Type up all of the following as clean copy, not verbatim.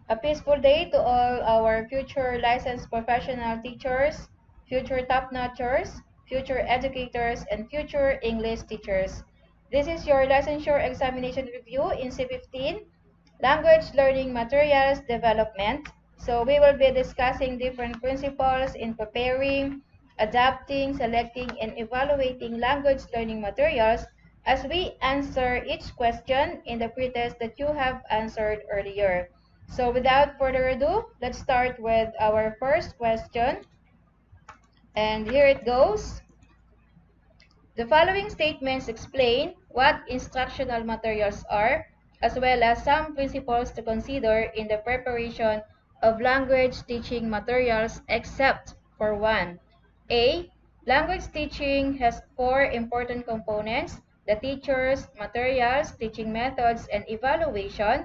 A peaceful day to all our future licensed professional teachers, future top-notchers, future educators, and future English teachers. This is your licensure examination review in C15, Language Learning Materials Development. So we will be discussing different principles in preparing, adapting, selecting, and evaluating language learning materials as we answer each question in the pretest that you have answered earlier. So without further ado, let's start with our first question. And here it goes. The following statements explain what instructional materials are, as well as some principles to consider in the preparation of language teaching materials except for one. A. Language teaching has four important components: the teachers, materials, teaching methods, and evaluation.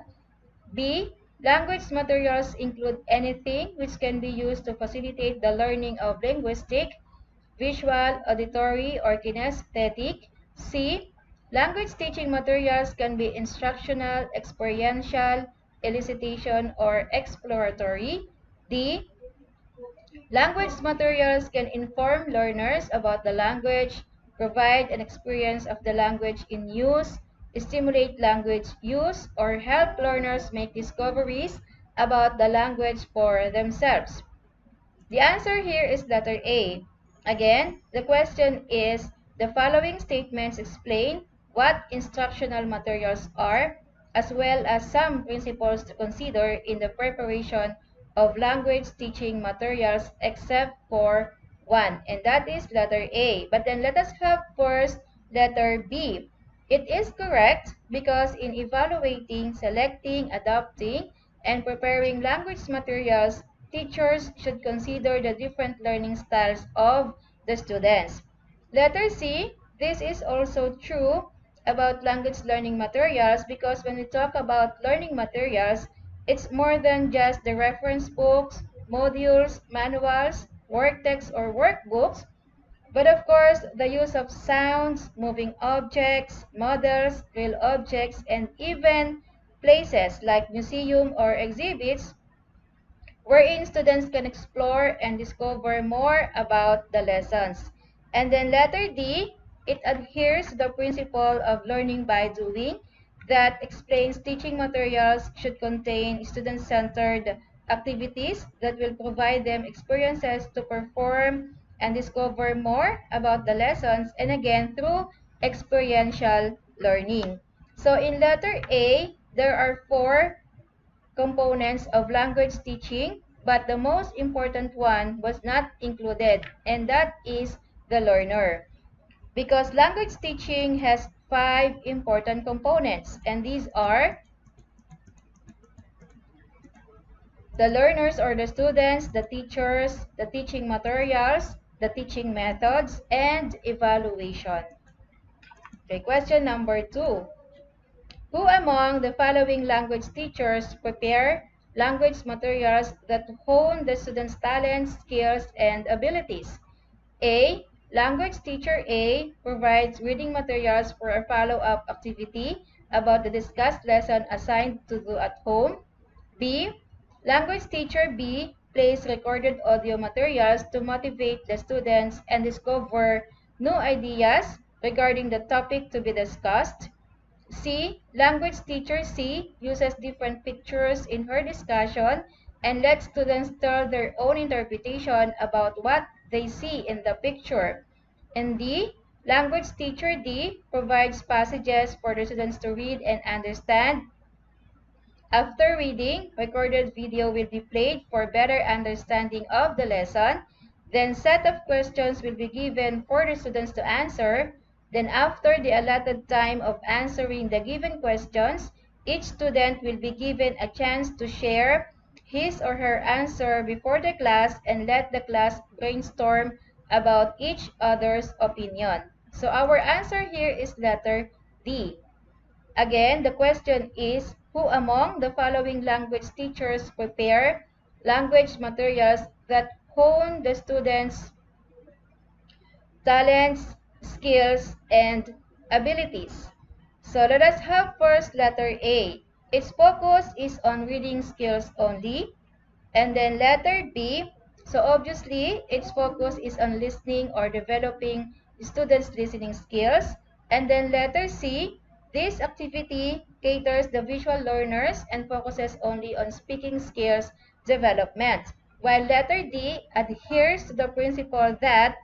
B. Language materials include anything which can be used to facilitate the learning of linguistic, visual, auditory, or kinesthetic. C. Language teaching materials can be instructional, experiential, elicitation, or exploratory. D. Language materials can inform learners about the language, provide an experience of the language in use, stimulate language use, or help learners make discoveries about the language for themselves. The answer here is letter A. Again, the question is, the following statements explain what instructional materials are, as well as some principles to consider in the preparation of language teaching materials except for one, and that is letter A. But then let us have first letter B. It is correct because in evaluating, selecting, adopting, and preparing language materials, teachers should consider the different learning styles of the students. Letter C, this is also true about language learning materials because when we talk about learning materials, it's more than just the reference books, modules, manuals, work texts, or workbooks, but of course, the use of sounds, moving objects, models, real objects, and even places like museum or exhibits wherein students can explore and discover more about the lessons. And then letter D, it adheres to the principle of learning by doing that explains teaching materials should contain student-centered activities that will provide them experiences to perform and discover more about the lessons, and again through experiential learning. So in letter A, there are four components of language teaching, but the most important one was not included, and that is the learner. Because language teaching has five important components, and these are the learners or the students, the teachers, the teaching materials, the teaching methods, and evaluation. Okay, question number 2. Who among the following language teachers prepare language materials that hone the students' talents, skills, and abilities? A. Language teacher A provides reading materials for a follow-up activity about the discussed lesson assigned to do at home. B. Language teacher B plays recorded audio materials to motivate the students and discover new ideas regarding the topic to be discussed. C. Language teacher C uses different pictures in her discussion and lets students tell their own interpretation about what they see in the picture. And D. Language teacher D provides passages for the students to read and understand. After reading, recorded video will be played for better understanding of the lesson. Then set of questions will be given for the students to answer. Then after the allotted time of answering the given questions, each student will be given a chance to share his or her answer before the class and let the class brainstorm about each other's opinion. So our answer here is letter D. Again, the question is, who among the following language teachers prepare language materials that hone the students' talents, skills, and abilities? So let us have first letter A. its focus is on reading skills only. And then letter B, so obviously its focus is on listening or developing students' listening skills. And then letter C, this activity caters the visual learners and focuses only on speaking skills development. While letter D adheres to the principle that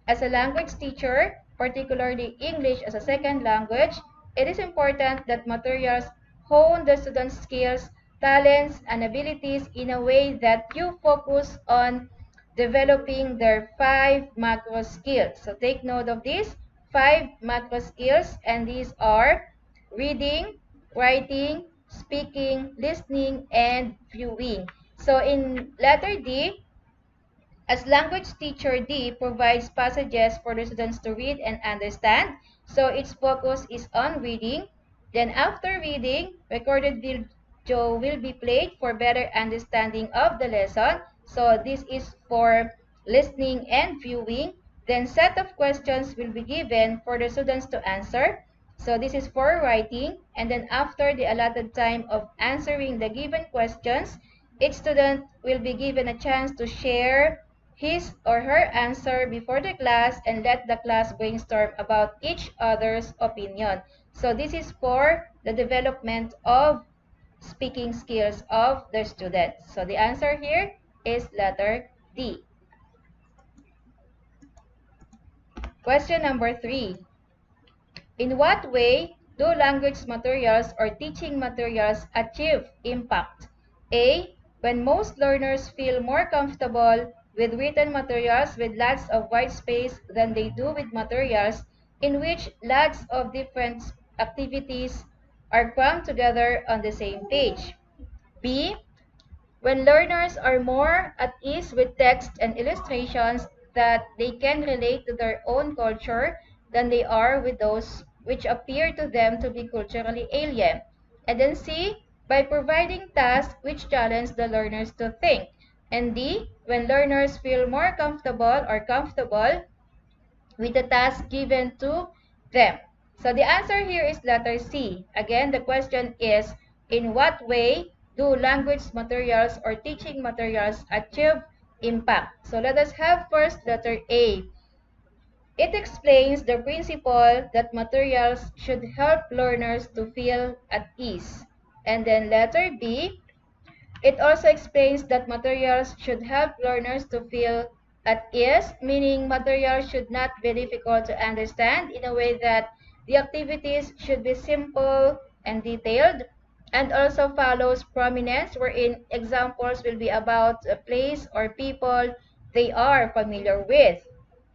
as a language teacher, particularly English as a second language, it is important that materials hone the students' skills, talents, and abilities in a way that you focus on developing their 5 macro skills. So take note of these 5 macro skills, and these are reading, writing, speaking, listening, and viewing. So in letter D, as language teacher D provides passages for the students to read and understand, so its focus is on reading. Then after reading, recorded video will be played for better understanding of the lesson. So this is for listening and viewing. Then set of questions will be given for the students to answer. So this is for writing. And then after the allotted time of answering the given questions, each student will be given a chance to share his or her answer before the class and let the class brainstorm about each other's opinion. So this is for the development of speaking skills of the students. So the answer here is letter D. Question number 3. In what way do language materials or teaching materials achieve impact? A. When most learners feel more comfortable with written materials with lots of white space than they do with materials in which lots of different activities are crammed together on the same page. B. When learners are more at ease with text and illustrations that they can relate to their own culture than they are with those which appear to them to be culturally alien. And then C, by providing tasks which challenge the learners to think. And D, when learners feel more comfortable with the task given to them. So the answer here is letter C. Again, the question is, in what way do language materials or teaching materials achieve impact? So let us have first letter A. It explains the principle that materials should help learners to feel at ease. And then letter B, it also explains that materials should help learners to feel at ease, meaning materials should not be difficult to understand in a way that the activities should be simple and detailed, and also follows prominence, wherein examples will be about a place or people they are familiar with.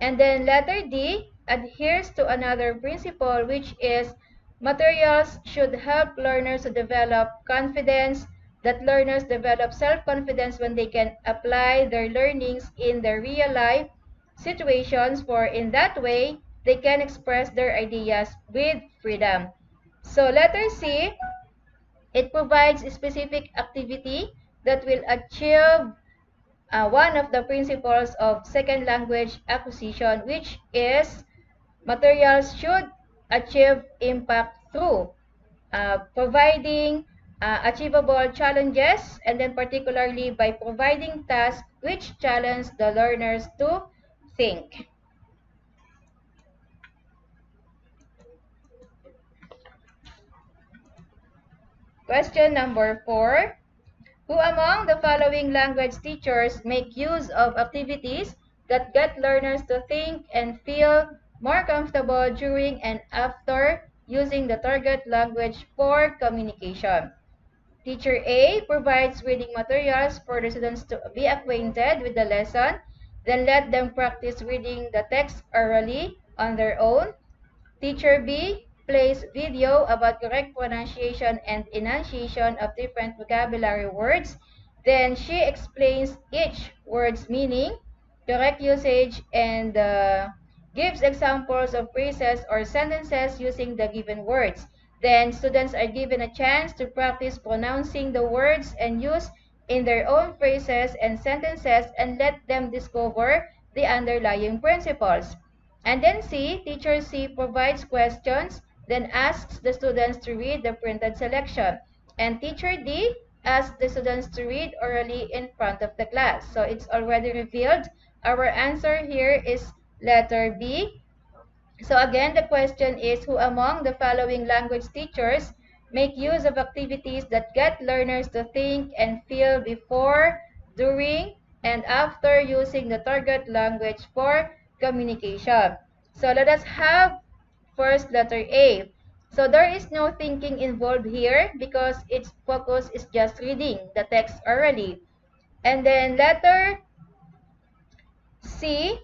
And then letter D adheres to another principle, which is materials should help learners to develop confidence, that learners develop self-confidence when they can apply their learnings in their real life situations, for in that way, they can express their ideas with freedom. So letter C, it provides a specific activity that will achieve one of the principles of second language acquisition, which is materials should achieve impact through providing achievable challenges, and then particularly by providing tasks which challenge the learners to think. Question number 4. Who among the following language teachers make use of activities that get learners to think and feel more comfortable during and after using the target language for communication? Teacher A provides reading materials for the students to be acquainted with the lesson, then let them practice reading the text orally on their own. Teacher B plays video about correct pronunciation and enunciation of different vocabulary words. Then she explains each word's meaning, correct usage, and gives examples of phrases or sentences using the given words. Then students are given a chance to practice pronouncing the words and use in their own phrases and sentences, and let them discover the underlying principles. And then C, teacher C provides questions, then asks the students to read the printed selection. And teacher D asks the students to read orally in front of the class. So it's already revealed. Our answer here is letter B. So again, the question is, who among the following language teachers make use of activities that get learners to think and feel before, during, and after using the target language for communication? So let us have first letter A. So there is no thinking involved here because its focus is just reading the text orally. And then letter C,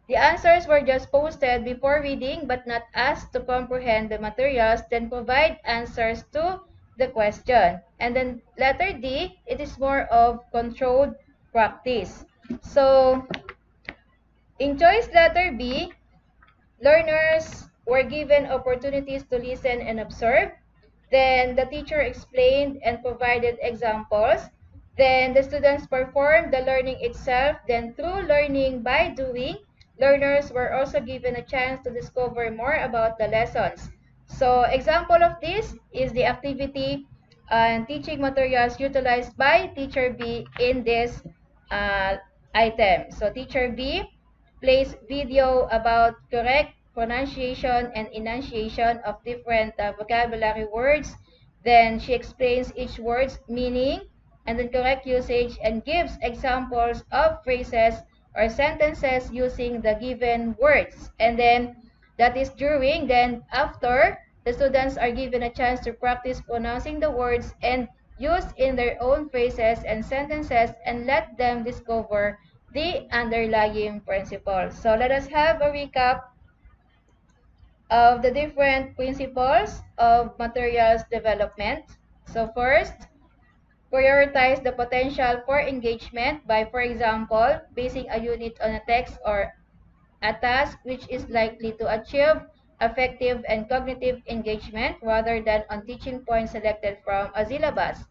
the answers were just posted before reading but not asked to comprehend the materials, then provide answers to the question. And then letter D, it is more of controlled practice. So in choice letter B, learners were given opportunities to listen and observe. Then the teacher explained and provided examples. Then the students performed the learning itself. Then through learning by doing, learners were also given a chance to discover more about the lessons. So example of this is the activity and teaching materials utilized by teacher B in this uh, item. So teacher B plays video about correct pronunciation and enunciation of different vocabulary words. Then she explains each word's meaning and then correct usage and gives examples of phrases or sentences using the given words. And then that is during, then after, the students are given a chance to practice pronouncing the words and use in their own phrases and sentences and let them discover the underlying principles. So let us have a recap of the different principles of materials development. So first, prioritize the potential for engagement by, for example, basing a unit on a text or a task which is likely to achieve effective and cognitive engagement rather than on teaching points selected from a syllabus.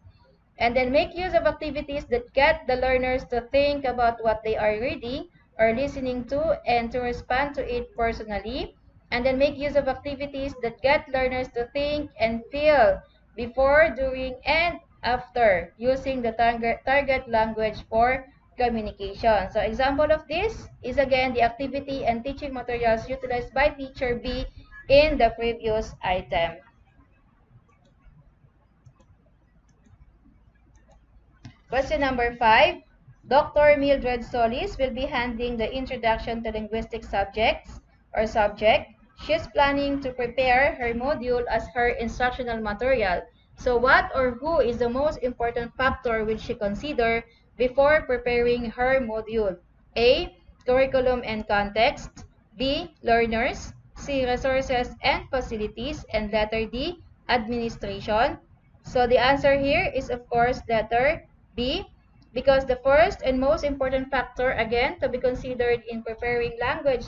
And then make use of activities that get the learners to think about what they are reading or listening to and to respond to it personally. And then make use of activities that get learners to think and feel before, during, and after using the target language for communication. So example of this is again the activity and teaching materials utilized by teacher B in the previous item. Question number 5. Dr. Mildred Solis will be handling the introduction to linguistic subjects or subject. She's planning to prepare her module as her instructional material. So what or who is the most important factor which she consider before preparing her module? A. Curriculum and context. B. Learners. C. Resources and facilities. And letter D. Administration. So the answer here is of course letter B, because the first and most important factor, again, to be considered in preparing language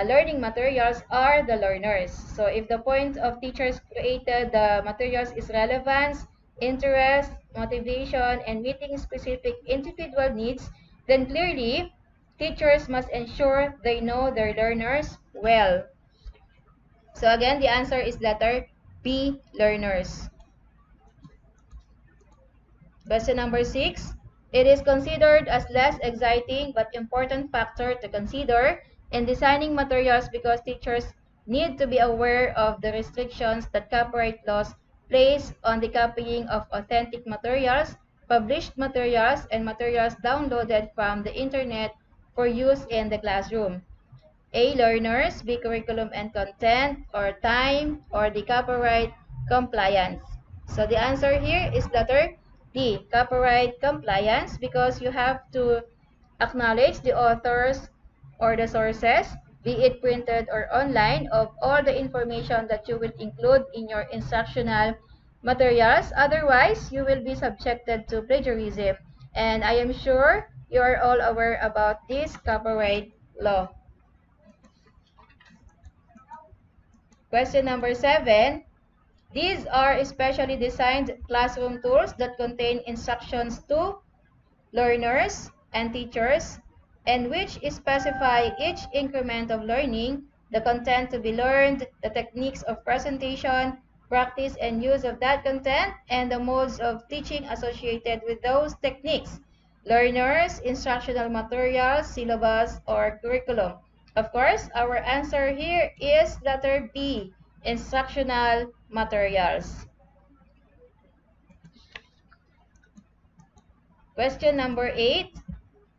learning materials are the learners. So if the point of teachers created the materials is relevance, interest, motivation, and meeting specific individual needs, then clearly teachers must ensure they know their learners well. So again, the answer is letter B, learners. Question number 6. It is considered as less exciting but important factor to consider in designing materials because teachers need to be aware of the restrictions that copyright laws place on the copying of authentic materials, published materials, and materials downloaded from the internet for use in the classroom. A. Learners, B. Curriculum and content, or time, or the copyright compliance. So the answer here is letter D, copyright compliance, because you have to acknowledge the authors or the sources, be it printed or online, of all the information that you will include in your instructional materials. Otherwise, you will be subjected to plagiarism. And I am sure you are all aware about this copyright law. Question number 7. These are specially designed classroom tools that contain instructions to learners and teachers, and which specify each increment of learning, the content to be learned, the techniques of presentation, practice and use of that content, and the modes of teaching associated with those techniques. Learners, instructional materials, syllabus, or curriculum. Of course, our answer here is letter B, instructional materials. Question number 8.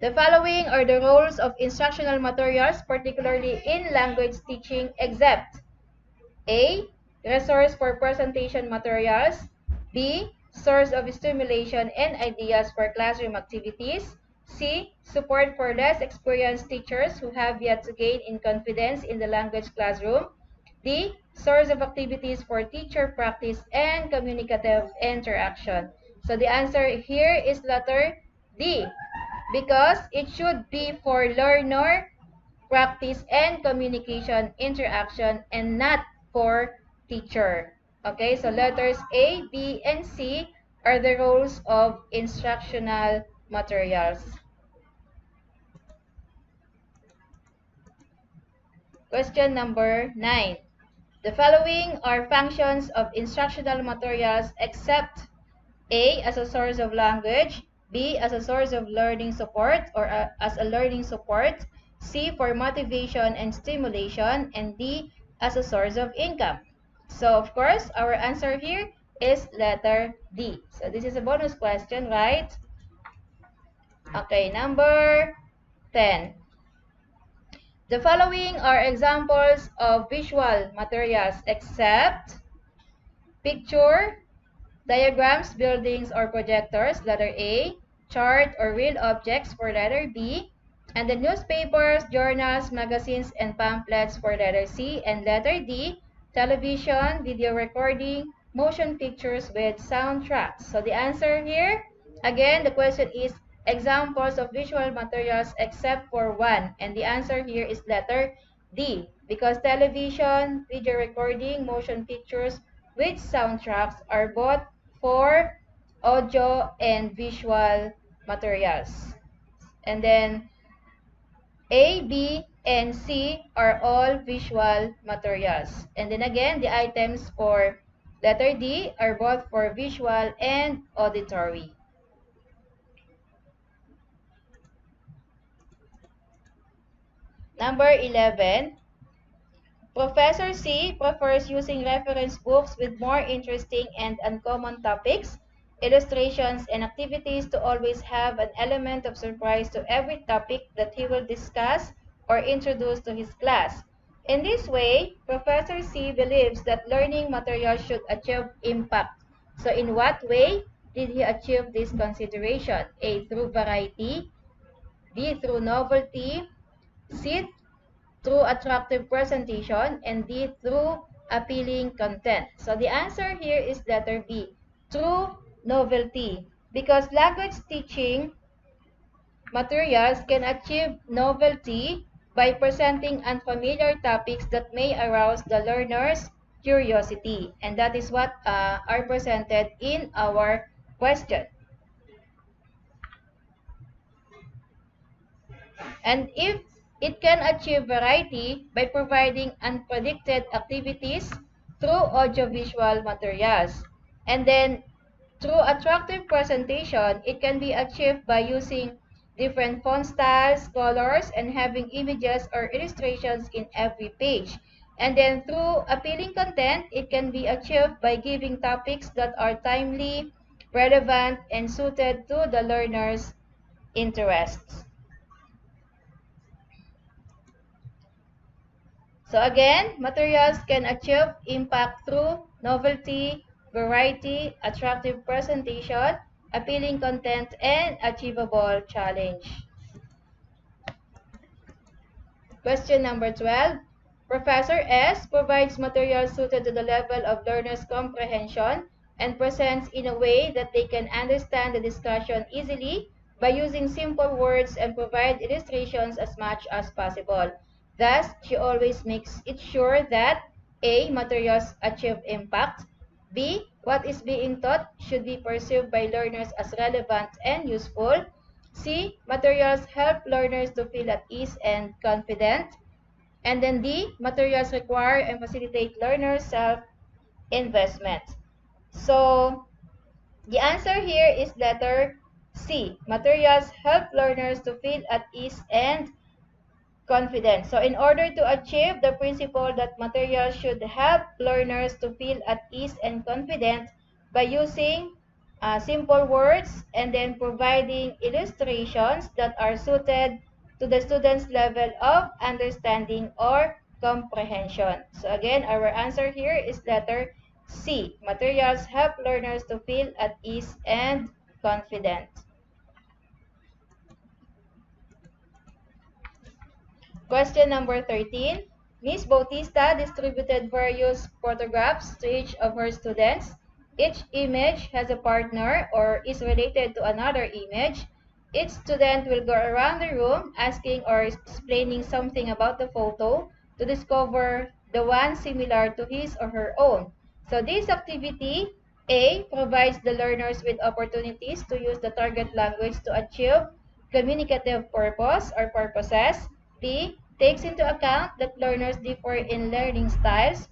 The following are the roles of instructional materials, particularly in language teaching, except A. Resource for presentation materials. B. Source of stimulation and ideas for classroom activities. C. Support for less experienced teachers who have yet to gain in confidence in the language classroom. D. Source of activities for teacher practice and communicative interaction. So the answer here is letter D, because it should be for learner practice and communication interaction and not for teacher. Okay, so letters A, B, and C are the roles of instructional materials. Question number 9. The following are functions of instructional materials except A, as a source of language, B, as a source of learning support or as a learning support, C, for motivation and stimulation, and D, as a source of income. So, of course, our answer here is letter D. So, this is a bonus question, right? Okay, number 10. The following are examples of visual materials except picture, diagrams, buildings, or projectors, letter A. Chart or real objects for letter B. And the newspapers, journals, magazines, and pamphlets for letter C. And letter D. Television, video recording, motion pictures with soundtracks. So the answer here, again, the question is examples of visual materials except for one. And the answer here is letter D, because television, video recording, motion pictures with soundtracks are both for audio and visual materials. And then A, B, and C are all visual materials. And then again, the items for letter D are both for visual and auditory. Number 11. Professor C prefers using reference books with more interesting and uncommon topics, illustrations, and activities to always have an element of surprise to every topic that he will discuss or introduce to his class. In this way, Professor C believes that learning materials should achieve impact. So in what way did he achieve this consideration? A, through variety, B, through novelty, C, through attractive presentation, and D, through appealing content. So the answer here is letter B, through novelty, because language teaching materials can achieve novelty by presenting unfamiliar topics that may arouse the learner's curiosity, and that is what are presented in our question. And if it can achieve variety by providing unpredicted activities through audiovisual materials. And then through attractive presentation, it can be achieved by using different font styles, colors, and having images or illustrations in every page. And then through appealing content, it can be achieved by giving topics that are timely, relevant, and suited to the learner's interests. So again, materials can achieve impact through novelty, variety, attractive presentation, appealing content, and achievable challenge. Question number 12. Professor S provides materials suited to the level of learners' comprehension and presents in a way that they can understand the discussion easily by using simple words and provide illustrations as much as possible. Thus, she always makes it sure that A. Materials achieve impact. B. What is being taught should be perceived by learners as relevant and useful. C. Materials help learners to feel at ease and confident. And then D. Materials require and facilitate learners' investments. So the answer here is letter C. Materials help learners to feel at ease and confident. So in order to achieve the principle that materials should help learners to feel at ease and confident by using simple words and then providing illustrations that are suited to the student's level of understanding or comprehension. So again, our answer here is letter C. Materials help learners to feel at ease and confident. Question number 13. Miss Bautista distributed various photographs to each of her students. Each image has a partner or is related to another image. Each student will go around the room asking or explaining something about the photo to discover the one similar to his or her own. So this activity, A, provides the learners with opportunities to use the target language to achieve communicative purpose or purposes. B, takes into account that learners differ in learning styles.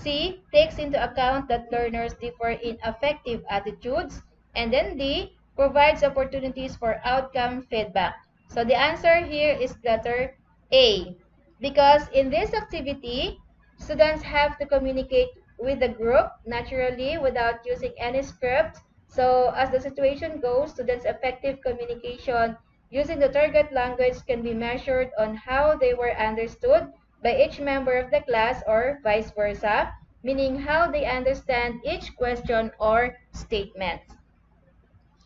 C, takes into account that learners differ in affective attitudes. And then D, provides opportunities for outcome feedback. So the answer here is letter A. Because in this activity, students have to communicate with the group naturally without using any script. So as the situation goes, students' effective communication using the target language can be measured on how they were understood by each member of the class or vice versa, meaning how they understand each question or statement.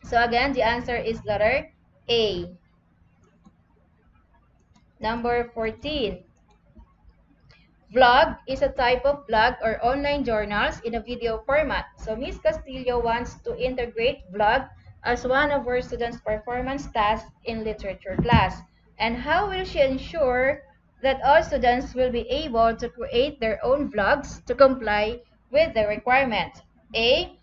So again, the answer is letter A. Number 14. Vlog is a type of blog or online journals in a video format. So Ms. Castillo wants to integrate vlog as one of her students' performance tasks in literature class. And how will she ensure that all students will be able to create their own vlogs to comply with the requirement? A.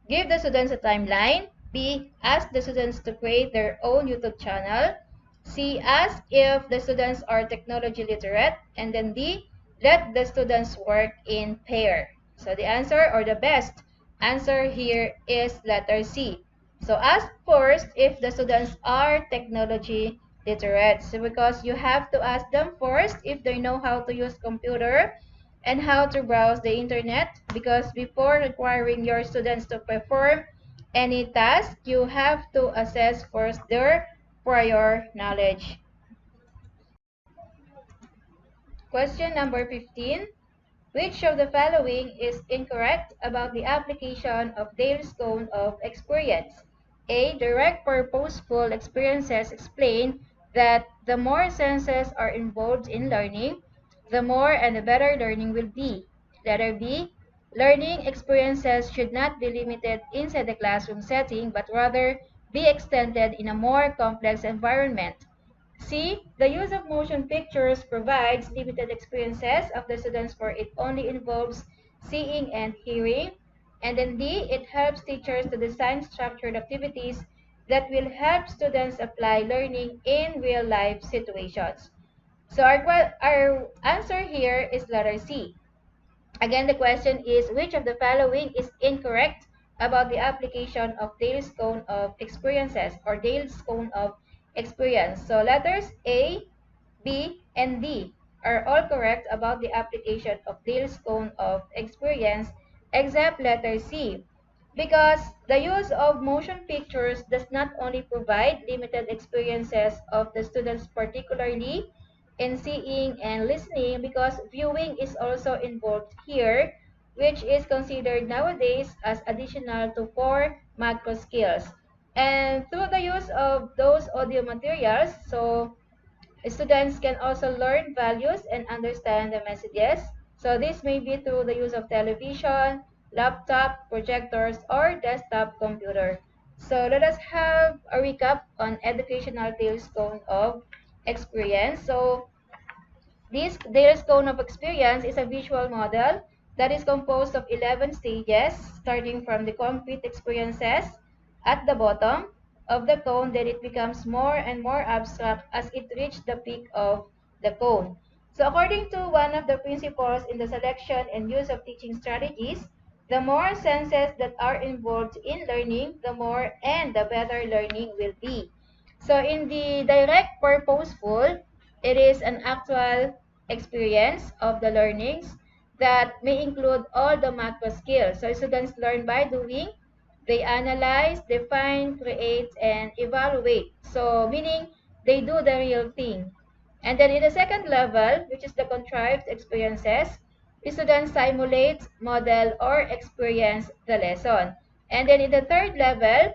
Give the students a timeline. B. Ask the students to create their own YouTube channel. C. Ask if the students are technology literate. And then D. Let the students work in pair. So the answer or the best answer here is letter C. So ask first if the students are technology literate. So because you have to ask them first if they know how to use computer and how to browse the internet, because before requiring your students to perform any task, you have to assess first their prior knowledge. Question number 15. Which of the following is incorrect about the application of Dale's cone of experience? A. Direct purposeful experiences explain that the more senses are involved in learning, the more and the better learning will be. Letter B. Learning experiences should not be limited inside the classroom setting, but rather be extended in a more complex environment. C. The use of motion pictures provides limited experiences of the students for it only involves seeing and hearing. And then D. It helps teachers to design structured activities that will help students apply learning in real-life situations. So our answer here is letter C. Again, the question is which of the following is incorrect about the application of Dale's cone of experiences or Dale's cone of experience? So letters A, B, and D are all correct about the application of Dale's cone of experience except letter C, because the use of motion pictures does not only provide limited experiences of the students, particularly in seeing and listening, because viewing is also involved here, which is considered nowadays as additional to core macro skills. And through the use of those audio materials, so students can also learn values and understand the messages. So this may be through the use of television, laptop, projectors, or desktop computer. So let us have a recap on educational Dale's cone of experience. So this Dale's cone of experience is a visual model that is composed of 11 stages, starting from the concrete experiences at the bottom of the cone, then it becomes more and more abstract as it reaches the peak of the cone. So according to one of the principles in the selection and use of teaching strategies, The more senses that are involved in learning, the more and the better learning will be. So in the direct purposeful, it is an actual experience of the learnings that may include all the macro skills. So students learn by doing, they analyze, define, create, and evaluate. So meaning they do the real thing. And then in the second level, which is the contrived experiences, students simulate, model, or experience the lesson. And then in the third level,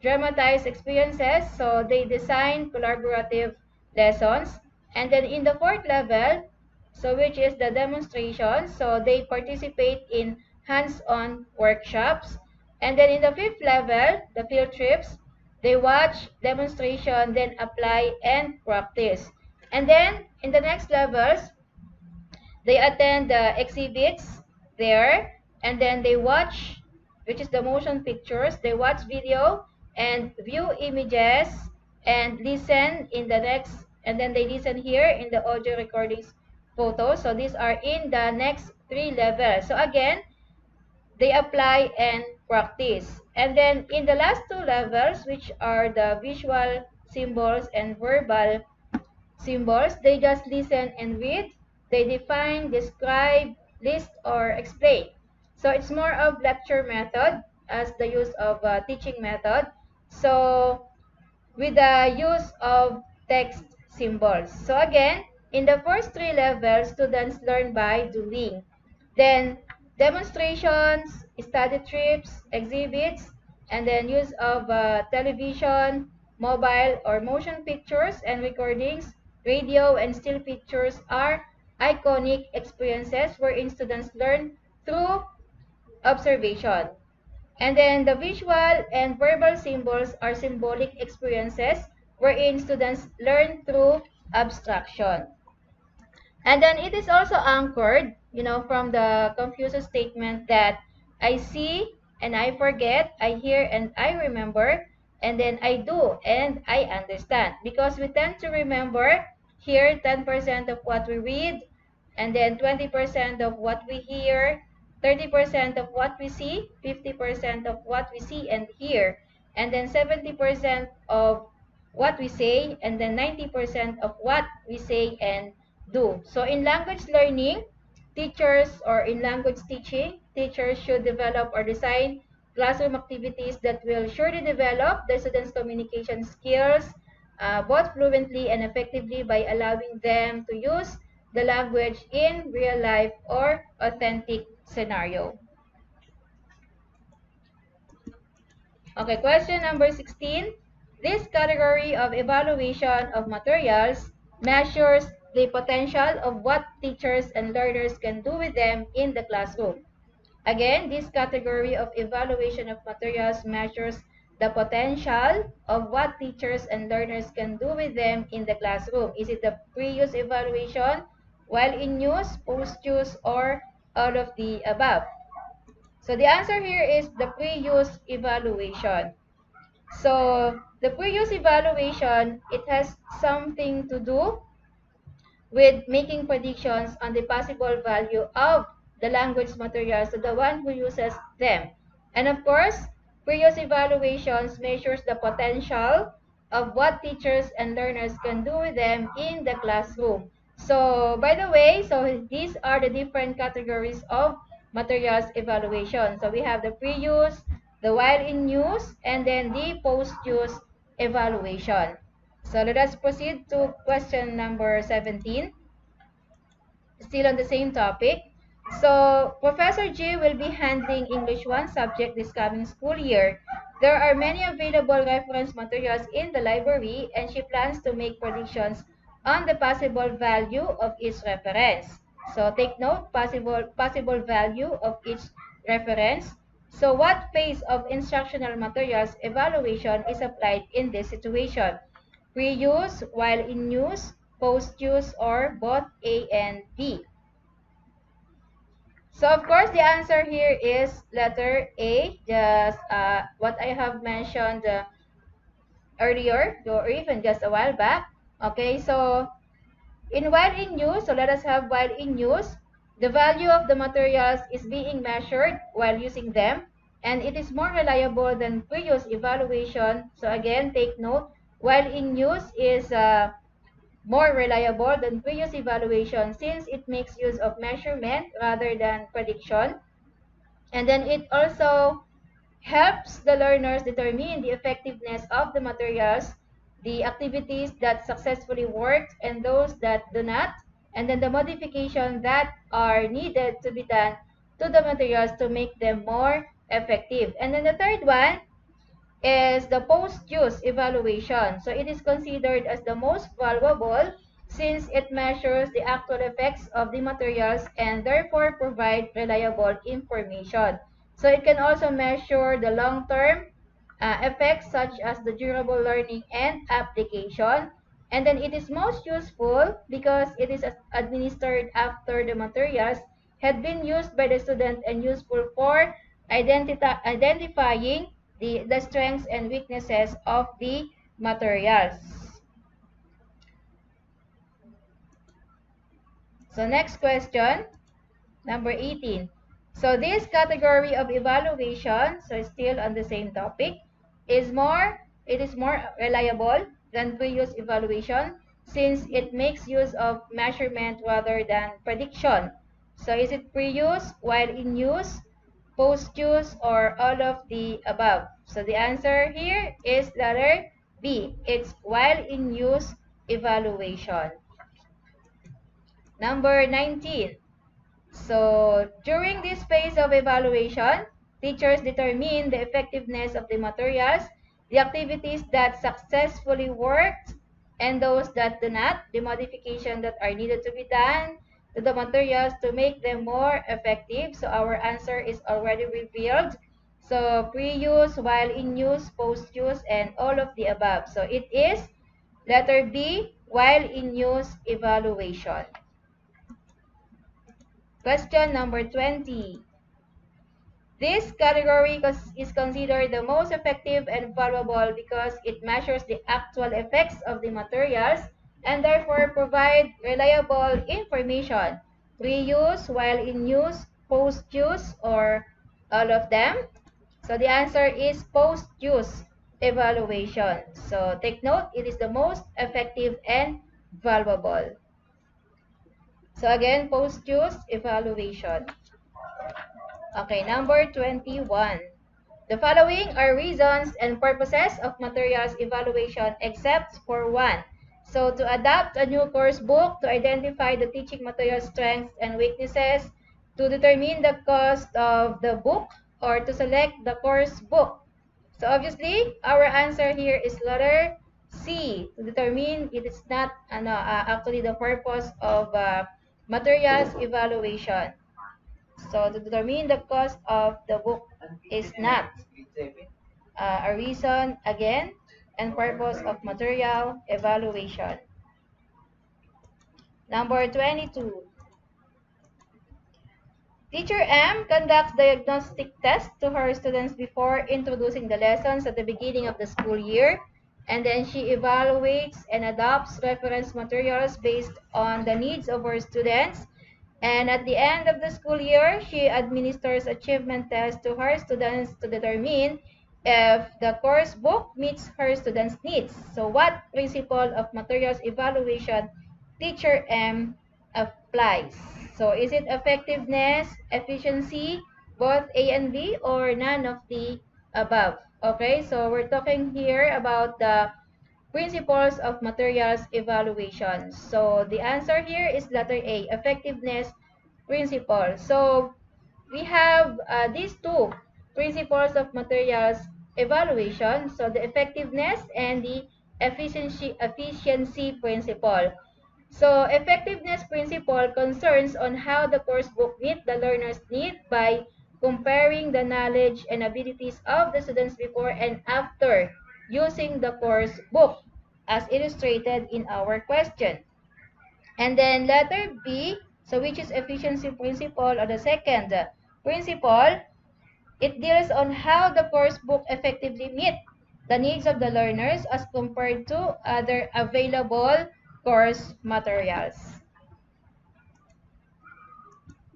dramatized experiences, so they design collaborative lessons. And then in the fourth level, so which is the demonstration, so they participate in hands-on workshops. And then in the fifth level, the field trips, they watch demonstration, then apply and practice. And then in the next levels, they attend the exhibits there, and then they watch, which is the motion pictures, they watch video and view images and listen in the next, and then they listen here in the audio recordings photos. So these are in the next three levels. So again, they apply and practice. And then in the last two levels, which are the visual symbols and verbal symbols, they just listen and read. They define, describe, list, or explain. So it's more of lecture method as the use of teaching method. So with the use of text symbols. So again, in the first three levels, students learn by doing. Then demonstrations, study trips, exhibits, and then use of television, mobile or motion pictures and recordings, radio and still pictures are iconic experiences wherein students learn through observation. And then the visual and verbal symbols are symbolic experiences wherein students learn through abstraction. And then it is also anchored, from the Confucius statement that I see and I forget, I hear and I remember, and then I do and I understand. Because we tend to remember, hear 10% of what we read, and then 20% of what we hear, 30% of what we see, 50% of what we see and hear, and then 70% of what we say, and then 90% of what we say and do. So in language learning, teachers or in language teaching, teachers should develop or design classroom activities that will surely develop the students' communication skills both fluently and effectively by allowing them to use the language in real life or authentic scenario. Okay, question number 16. This category of evaluation of materials measures the potential of what teachers and learners can do with them in the classroom. Again, this category of evaluation of materials measures the potential of what teachers and learners can do with them in the classroom. Is it the pre-use evaluation, while in use, post-use, or all of the above? So the answer here is the pre-use evaluation. So the pre-use evaluation, it has something to do with making predictions on the possible value of the language materials to the one who uses them. And of course, pre-use evaluations measures the potential of what teachers and learners can do with them in the classroom. So, by the way, so these are the different categories of materials evaluation. So we have the pre-use, the while in use, and then the post-use evaluation. So let us proceed to question number 17, still on the same topic. So Professor G will be handling English 1 subject this coming school year. There are many available reference materials in the library and she plans to make predictions on the possible value of each reference. So take note, possible value of each reference. So what phase of instructional materials evaluation is applied in this situation? Pre-use, while in use, post-use, or both A and B? So of course the answer here is letter A, just what I have mentioned earlier or even just a while back. Okay, so in while in use, so let us have while in use. The value of the materials is being measured while using them, and it is more reliable than previous evaluation. So again, take note, while in use is more reliable than previous evaluation since it makes use of measurement rather than prediction. And then it also helps the learners determine the effectiveness of the materials, the activities that successfully worked and those that do not, and then the modifications that are needed to be done to the materials to make them more effective. And then the third one is the post-use evaluation. So it is considered as the most valuable since it measures the actual effects of the materials and therefore provide reliable information. So it can also measure the long-term effects such as the durable learning and application. And then it is most useful because it is administered after the materials had been used by the student and useful for identifying the strengths and weaknesses of the materials. So next question, number 18. So this category of evaluation, so still on the same topic, it is more reliable than previous evaluation since it makes use of measurement rather than prediction. So is it pre-use, while in use, post-use, or all of the above? So the answer here is letter B. It's while in use evaluation. Number 19. So during this phase of evaluation, teachers determine the effectiveness of the materials, the activities that successfully worked, and those that do not, the modifications that are needed to be done to the materials to make them more effective. So our answer is already revealed. So pre-use, while in use, post-use, and all of the above. So it is letter B, while in use evaluation. Question number 20. This category is considered the most effective and valuable because it measures the actual effects of the materials and therefore provide reliable information. Pre-use, while in use, post-use, or all of them. So the answer is post-use evaluation. So take note, it is the most effective and valuable. So again, post-use evaluation. Okay, number 21. The following are reasons and purposes of materials evaluation except for one. So to adapt a new course book, to identify the teaching material strengths and weaknesses, to determine the cost of the book, or to select the course book. So obviously, our answer here is letter C, to determine it is not actually the purpose of materials evaluation. So to determine the cost of the book is not a reason, again, and purpose of material evaluation. Number 22. Teacher M conducts diagnostic tests to her students before introducing the lessons at the beginning of the school year, and then she evaluates and adopts reference materials based on the needs of her students. And at the end of the school year, she administers achievement tests to her students to determine if the course book meets her students' needs. So what principle of materials evaluation Teacher M applies? So is it effectiveness, efficiency, both A and B, or none of the above? Okay, so we're talking here about the principles of materials evaluation. So the answer here is letter A, effectiveness principle. So we have these two principles of materials evaluation. So the effectiveness and the efficiency principle. So effectiveness principle concerns on how the course book meet the learner's need by comparing the knowledge and abilities of the students before and after using the course book as illustrated in our question. And then letter B, so which is efficiency principle, or the second principle, it deals on how the course book effectively meet the needs of the learners as compared to other available course materials.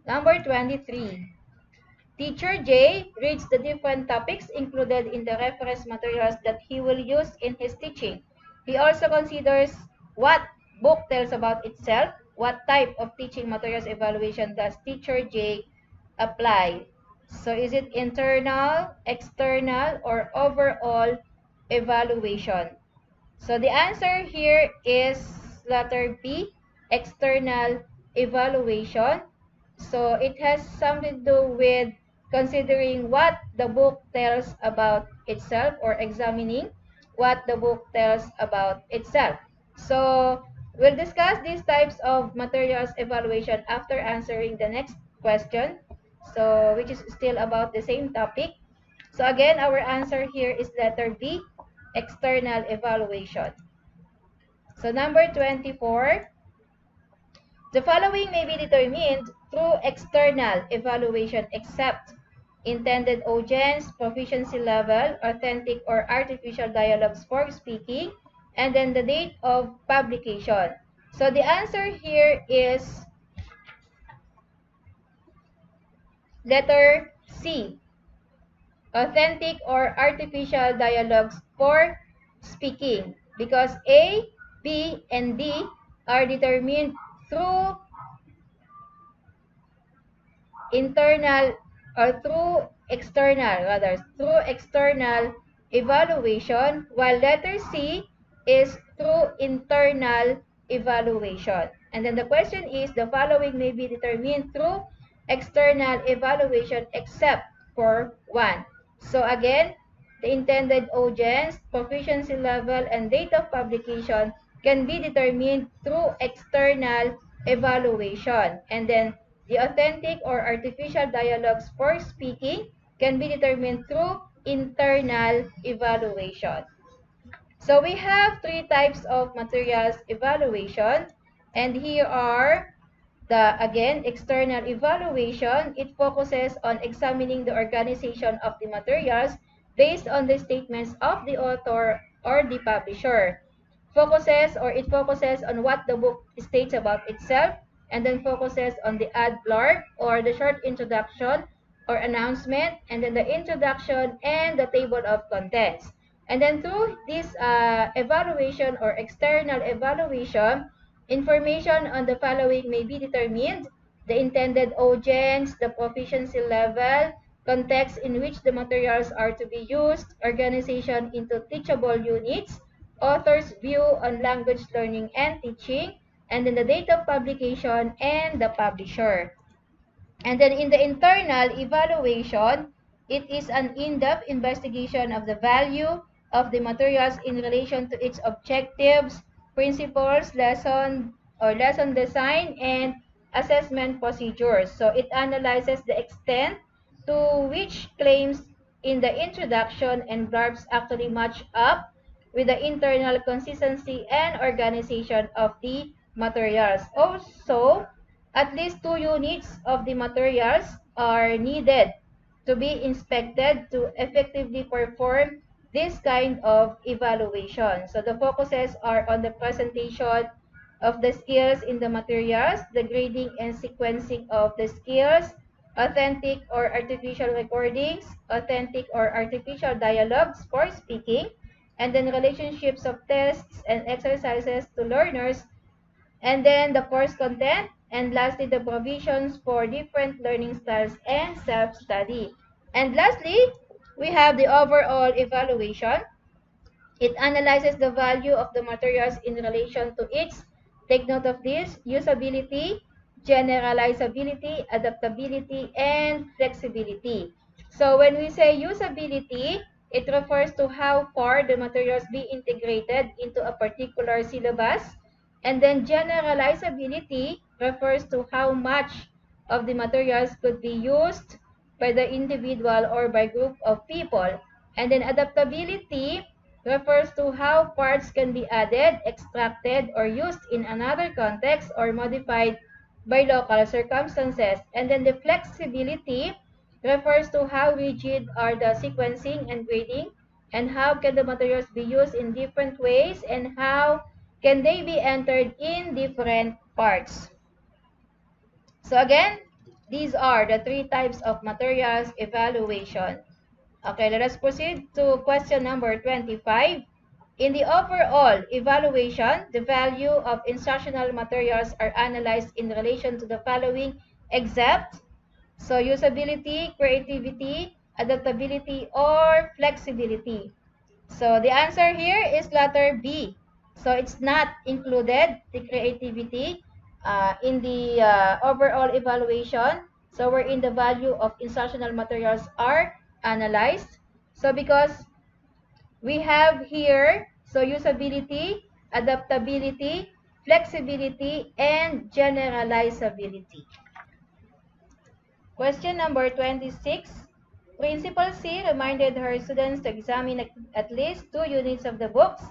Number 23. Teacher J reads the different topics included in the reference materials that he will use in his teaching. He also considers what book tells about itself, what type of teaching materials evaluation does teacher J apply. So is it internal, external, or overall evaluation? So the answer here is letter B, external evaluation. So it has something to do with considering what the book tells about itself or examining what the book tells about itself. So we'll discuss these types of materials evaluation after answering the next question. So which is still about the same topic. So again, our answer here is letter B, external evaluation. So number 24, the following may be determined through external evaluation except intended audience, proficiency level, authentic or artificial dialogues for speaking, and then the date of publication. So the answer here is letter C, authentic or artificial dialogues for speaking, because A, B, and D are determined through internal or through external evaluation, while letter C is through internal evaluation. And then the question is, the following may be determined through external evaluation except for one. So again, the intended audience, proficiency level, and date of publication can be determined through external evaluation. And then the authentic or artificial dialogues for speaking can be determined through internal evaluation. So we have three types of materials evaluation, and here are the, again, external evaluation. It focuses on examining the organization of the materials based on the statements of the author or the publisher. It focuses on what the book states about itself, and then focuses on the ad blurb or the short introduction or announcement, and then the introduction and the table of contents. And then through this evaluation or external evaluation, information on the following may be determined: the intended audience, the proficiency level, context in which the materials are to be used, organization into teachable units, author's view on language learning and teaching, and then the date of publication and the publisher. And then in the internal evaluation, it is an in-depth investigation of the value of the materials in relation to its objectives, principles, lesson design, and assessment procedures. So it analyzes the extent to which claims in the introduction and blurbs actually match up with the internal consistency and organization of the materials. Also, at least 2 units of the materials are needed to be inspected to effectively perform this kind of evaluation. So the focuses are on the presentation of the skills in the materials, the grading and sequencing of the skills, authentic or artificial recordings, authentic or artificial dialogues for speaking, and then relationships of tests and exercises to learners, and then the course content, and lastly, the provisions for different learning styles and self-study. And lastly, we have the overall evaluation. It analyzes the value of the materials in relation to its, take note of this, usability, generalizability, adaptability, and flexibility. So when we say usability, it refers to how far the materials be integrated into a particular syllabus. And then generalizability refers to how much of the materials could be used by the individual or by group of people. And then adaptability refers to how parts can be added, extracted, or used in another context or modified by local circumstances. And then the flexibility refers to how rigid are the sequencing and grading, and how can the materials be used in different ways, and how can they be entered in different parts. So again, These are the three types of materials evaluation. Okay, let us proceed to question number 25. In the overall evaluation, the value of instructional materials are analyzed in relation to the following except so usability, creativity, adaptability, or flexibility. So the answer here is letter B. So it's not included, the creativity, in the overall evaluation. So wherein the value of instructional materials are analyzed. So because we have here, so usability, adaptability, flexibility, and generalizability. Question number 26. Principal C reminded her students to examine at least 2 units of the books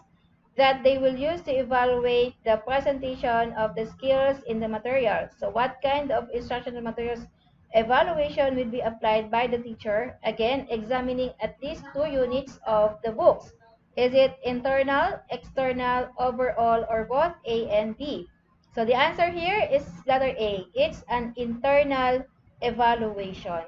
that they will use to evaluate the presentation of the skills in the material. So what kind of instructional materials evaluation will be applied by the teacher? Again, examining at least 2 units of the books. Is it internal, external, overall, or both A and B? So the answer here is letter A. It's an internal evaluation.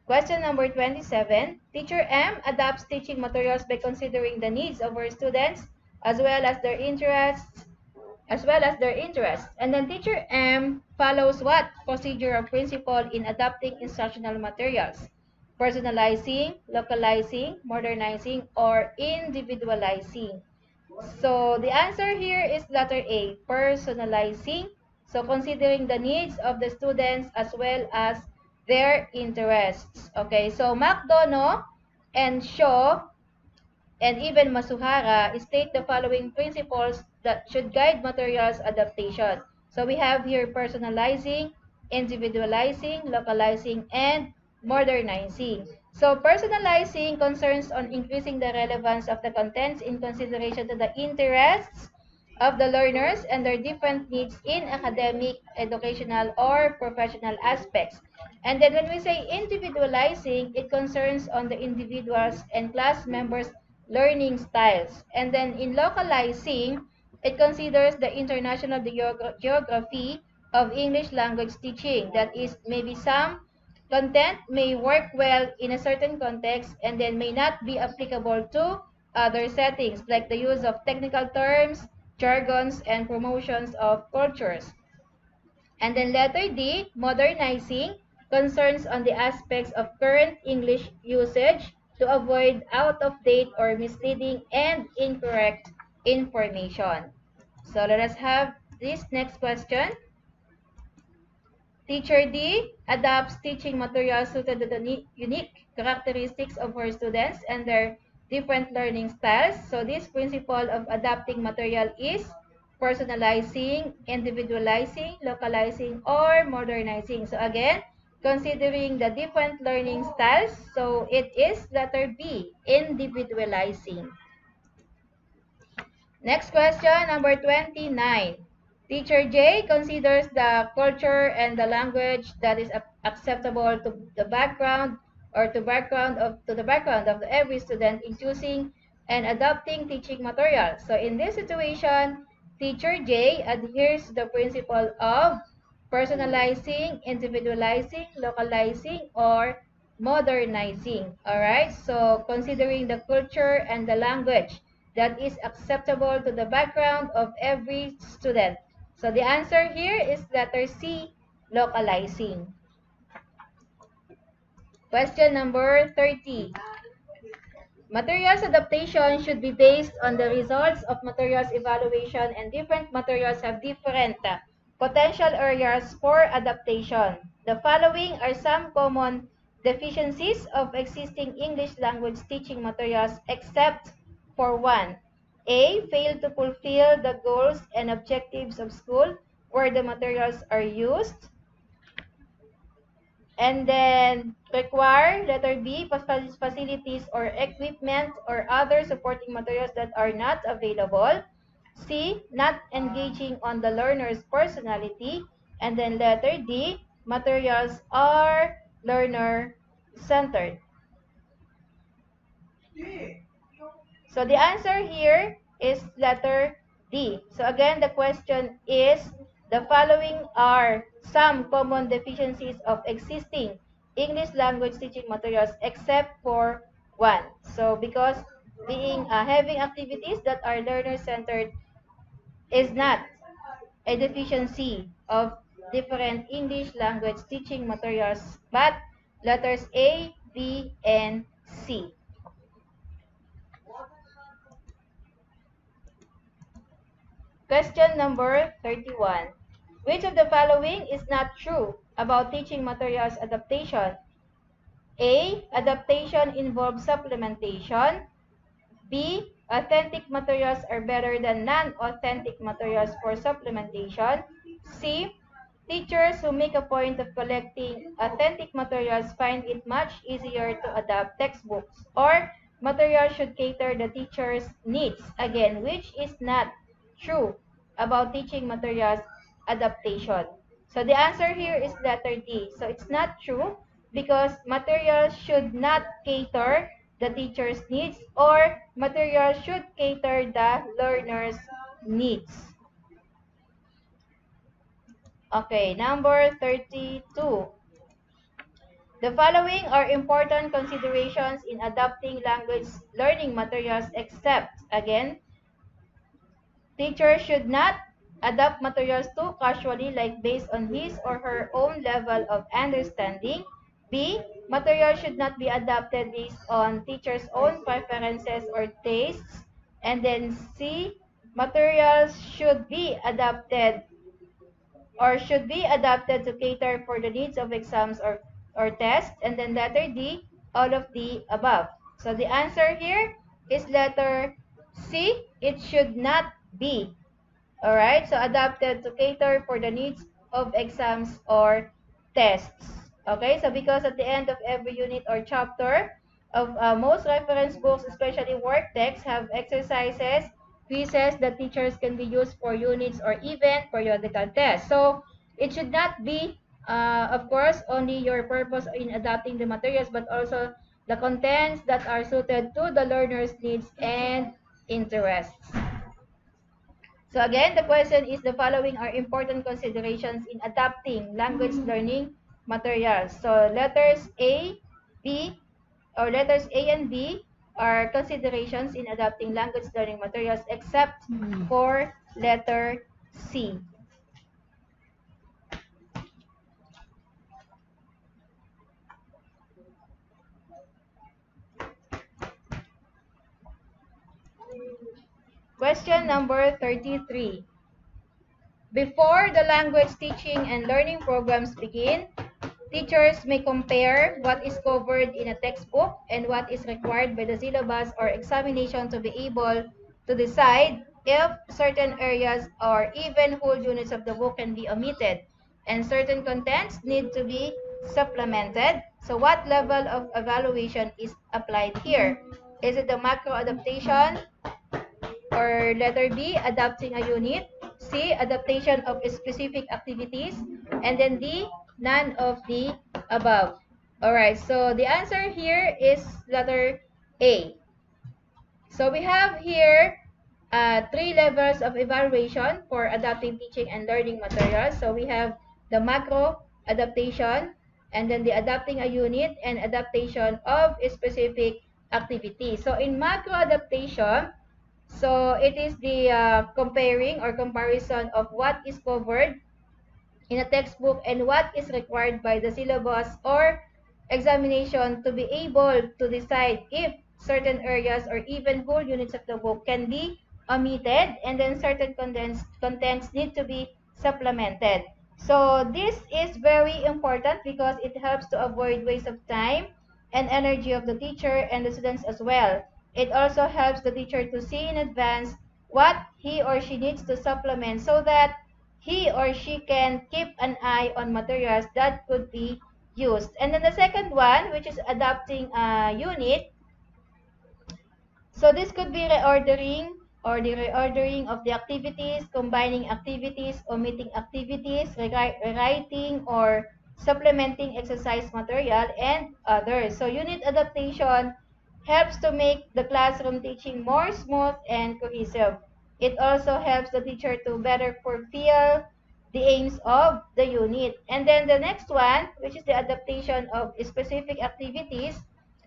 Question number 27. Teacher M adapts teaching materials by considering the needs of her students as well as their interests. And then teacher M follows what procedure or principle in adapting instructional materials? Personalizing, localizing, modernizing, or individualizing. So the answer here is letter A, personalizing. So considering the needs of the students as well as their interests. Okay, so McDonough and Shaw and even Masuhara state the following principles that should guide materials adaptation. So we have here personalizing, individualizing, localizing, and modernizing. So personalizing concerns on increasing the relevance of the contents in consideration to the interests of the learners and their different needs in academic, educational, or professional aspects. And then when we say individualizing, it concerns on the individuals and class members' learning styles. And then in localizing, it considers the international geography of English language teaching. That is, maybe some content may work well in a certain context and then may not be applicable to other settings, like the use of technical terms, jargons, and promotions of cultures. And then letter D, modernizing, concerns on the aspects of current English usage to avoid out-of-date or misleading and incorrect information. So let us have this next question. Teacher D adapts teaching materials suited to the unique characteristics of her students and their different learning styles. So this principle of adapting material is personalizing, individualizing, localizing, or modernizing. So again, considering the different learning styles, so it is letter B, individualizing. Next question, number 29. Teacher J considers the culture and the language that is acceptable to the background or to the background of every student in choosing and adopting teaching materials. So in this situation, Teacher J adheres to the principle of personalizing, individualizing, localizing, or modernizing. All right. So considering the culture and the language that is acceptable to the background of every student. So the answer here is letter C, localizing. Question number 30. Materials adaptation should be based on the results of materials evaluation, and different materials have different potential areas for adaptation. The following are some common deficiencies of existing English language teaching materials except for one. A. Fail to fulfill the goals and objectives of school where the materials are used. And then require, letter B, facilities or equipment or other supporting materials that are not available. C, not engaging on the learner's personality. And then letter D, materials are learner-centered. So the answer here is letter D. So again, the question is The following are some common deficiencies of existing English language teaching materials except for one. So because being having activities that are learner centered is not a deficiency of different English language teaching materials, but letters A, B, and C. Question number 31. Which of the following is not true about teaching materials adaptation? A. Adaptation involves supplementation. B. Authentic materials are better than non-authentic materials for supplementation. C. Teachers who make a point of collecting authentic materials find it much easier to adapt textbooks. Or materials should cater the teacher's needs. Again, which is not true about teaching materials adaptation. So the answer here is letter D. So it's not true because materials should not cater the teacher's needs or materials should cater the learner's needs. Okay, number 32. The following are important considerations in adapting language learning materials except, again, teacher should not adapt materials too casually, like based on his or her own level of understanding. B. Materials should not be adapted based on teacher's own preferences or tastes. And then C. Materials should be adapted to cater for the needs of exams or tests. And then letter D. All of the above. So the answer here is letter C. It should not be. Alright, so adapted to cater for the needs of exams or tests. Okay, so because at the end of every unit or chapter of most reference books, especially work texts, have exercises, quizzes that teachers can be used for units or even periodical tests. So it should not be, of course, only your purpose in adapting the materials, but also the contents that are suited to the learner's needs and interests. So again, the question is the following are important considerations in adapting language learning materials. So letters A, B, or letters A and B are considerations in adapting language learning materials except for letter C. Question number 33. Before the language teaching and learning programs begin, teachers may compare what is covered in a textbook and what is required by the syllabus or examination to be able to decide if certain areas or even whole units of the book can be omitted and certain contents need to be supplemented. So what level of evaluation is applied here? Is it the macro adaptation? Or letter B, adapting a unit. C, adaptation of specific activities. And then D, none of the above. Alright, so the answer here is letter A. So we have here three levels of evaluation for adapting teaching and learning materials. So we have the macro adaptation, and then the adapting a unit, and adaptation of a specific activity. So in macro adaptation, so it is the comparing or comparison of what is covered in a textbook and what is required by the syllabus or examination to be able to decide if certain areas or even whole units of the book can be omitted and then certain contents need to be supplemented. So this is very important because it helps to avoid waste of time and energy of the teacher and the students as well. It also helps the teacher to see in advance what he or she needs to supplement so that he or she can keep an eye on materials that could be used. And then the second one, which is adapting a unit. So this could be reordering or the reordering of the activities, combining activities, omitting activities, rewriting or supplementing exercise material, and others. So unit adaptation helps to make the classroom teaching more smooth and cohesive. It also helps the teacher to better fulfill the aims of the unit. And then the next one, which is the adaptation of specific activities.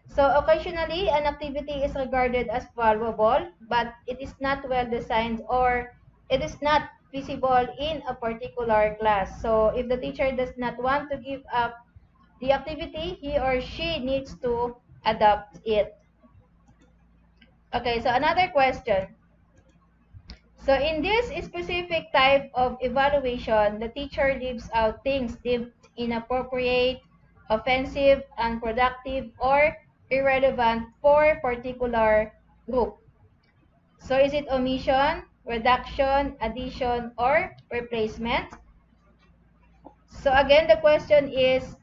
So occasionally, an activity is regarded as valuable, but it is not well designed or it is not feasible in a particular class. So if the teacher does not want to give up the activity, he or she needs to adapt it. Okay, so another question. So in this specific type of evaluation, the teacher leaves out things deemed inappropriate, offensive, unproductive, or irrelevant for particular group. So is it omission, reduction, addition, or replacement? So again, the question is,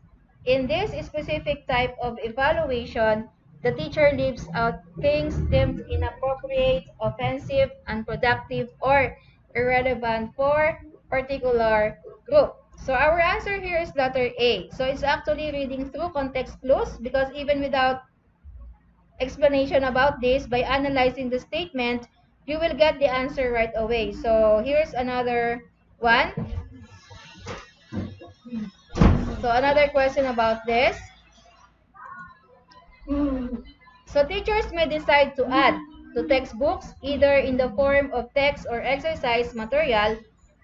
in this specific type of evaluation, the teacher leaves out things deemed inappropriate, offensive, unproductive, or irrelevant for particular group. So our answer here is letter A. So it's actually reading through context clues because even without explanation about this, by analyzing the statement, you will get the answer right away. So here's another one. So another question about this. So teachers may decide to add to textbooks either in the form of text or exercise material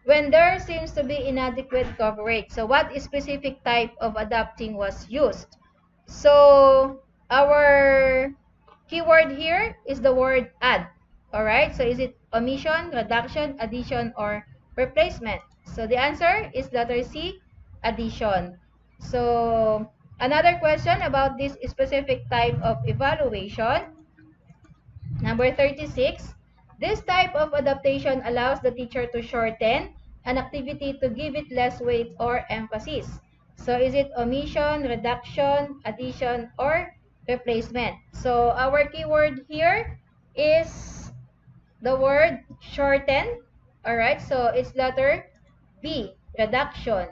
when there seems to be inadequate coverage. So what specific type of adapting was used? So our keyword here is the word add. Alright, so is it omission, reduction, addition, or replacement? So the answer is letter C, addition. So another question about this specific type of evaluation. Number 36. This type of adaptation allows the teacher to shorten an activity to give it less weight or emphasis. So is it omission, reduction, addition, or replacement? So our keyword here is the word shorten. Alright, so it's letter B, reduction.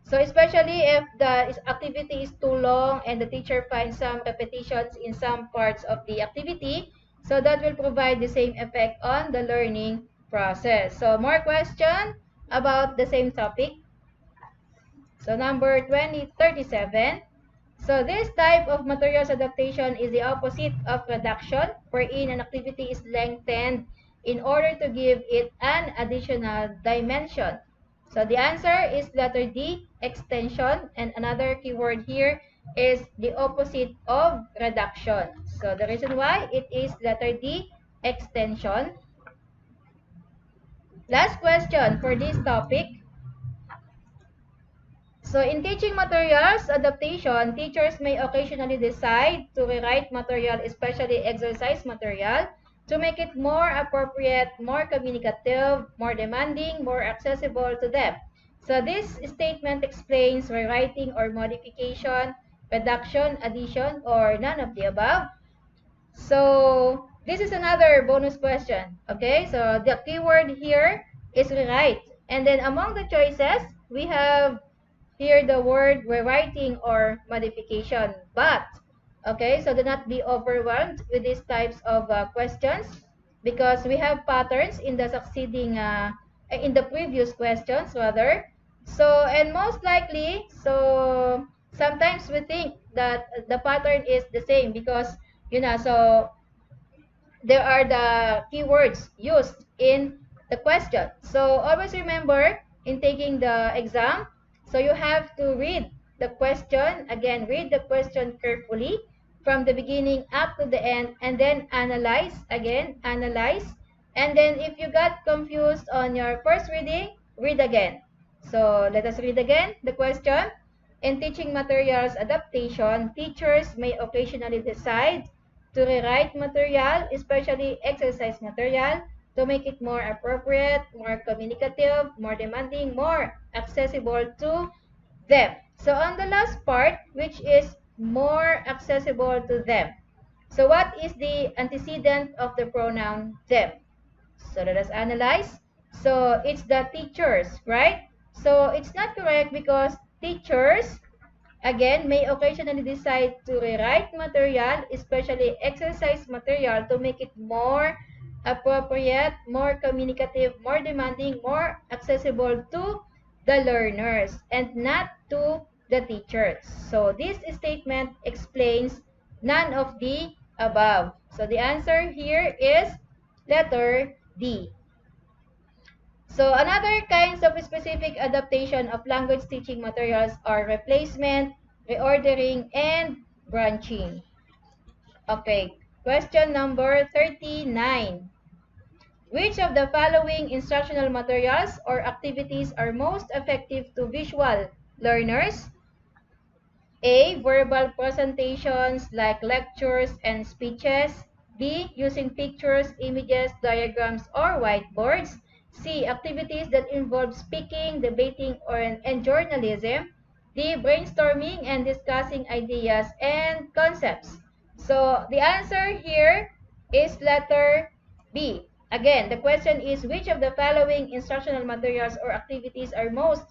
So especially if the activity is too long and the teacher finds some repetitions in some parts of the activity, so that will provide the same effect on the learning process. So more question about the same topic. So number 37. So this type of materials adaptation is the opposite of reduction, wherein an activity is lengthened in order to give it an additional dimension. So the answer is letter D, extension, and another keyword here is the opposite of reduction. So the reason why it is letter D, extension. Last question for this topic. So in teaching materials adaptation, teachers may occasionally decide to rewrite material, especially exercise material, to make it more appropriate, more communicative, more demanding, more accessible to them. So this statement explains rewriting or modification, reduction, addition, or none of the above. So this is another bonus question. Okay, so the keyword here is rewrite. And then among the choices, we have here the word rewriting or modification. But, okay, so do not be overwhelmed with these types of questions because we have patterns in the succeeding, in the previous questions rather. So, and most likely, so sometimes we think that the pattern is the same because, so there are the keywords used in the question. So always remember in taking the exam, so you have to read the question, again, read the question carefully from the beginning up to the end and then analyze, again, analyze. And then if you got confused on your first reading, read again. So let us read again the question. In teaching materials adaptation, teachers may occasionally decide to rewrite material, especially exercise material, to make it more appropriate, more communicative, more demanding, more accessible to them. So on the last part, which is more accessible to them. So what is the antecedent of the pronoun them? So let us analyze. So it's the teachers, right? So it's not correct because teachers again, may occasionally decide to rewrite material, especially exercise material, to make it more appropriate, more communicative, more demanding, more accessible to the learners and not to the teachers. So this statement explains none of the above. So the answer here is letter D. So another kinds of specific adaptation of language teaching materials are replacement, reordering, and branching. Okay, question number 39. Which of the following instructional materials or activities are most effective to visual learners? A. Verbal presentations like lectures and speeches. B. Using pictures, images, diagrams, or whiteboards. C. Activities that involve speaking, debating, and journalism. D. Brainstorming and discussing ideas and concepts. So the answer here is letter B. Again, the question is which of the following instructional materials or activities are most